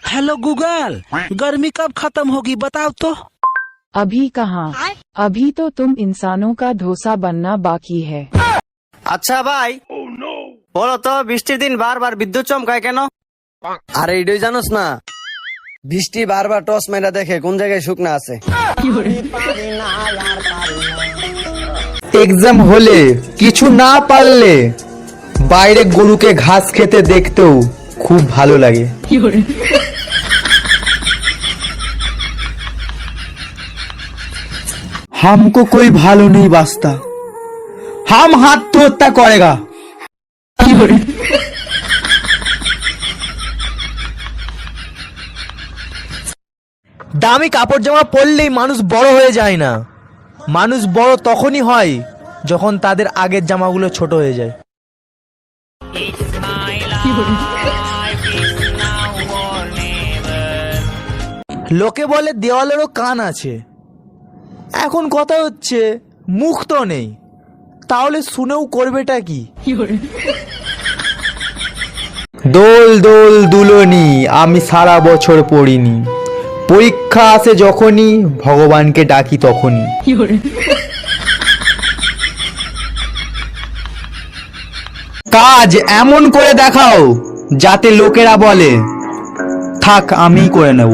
Hello Google, गर्मी कब खत्म होगी बताओ तो। अभी कहाँ, अभी तो तुम इंसानों का धोसा बनना बाकी है। আচ্ছা ভাই বলো তো বৃষ্টির দিন বারবার বিদ্যুৎ চমকায় কেন? আরে এটাই জানোস না, বৃষ্টি বারবার টস মেরা দেখে কোন জায়গায় শুকনা আছে। এক্সাম হলে কিছু না পারলে বাইরে গরুকে ঘাস খেতে দেখতেও খুব ভালো লাগে। हमको कोई भालो नहीं बास्ता, हम आत्महत्या करेगा। দামি কাপড় জামা পরলেই মানুষ বড় হয়ে যায় না, মানুষ বড় তখনই হয় যখন তাদের আগের জামাগুলো ছোট হয়ে যায়। লোকে বলে দেওয়ালেরও কান আছে, এখন কথা হচ্ছে মুখ তো নেই, তাহলে শুনেও করবেটা কি? দোল দোল দুলনি আমি সারা বছর পড়িনি, পরীক্ষা আসে যখনই ভগবানকে ডাকি তখনই। কাজ এমন করে দেখাও যাতে লোকেরা বলে থাক আমি করে নেব।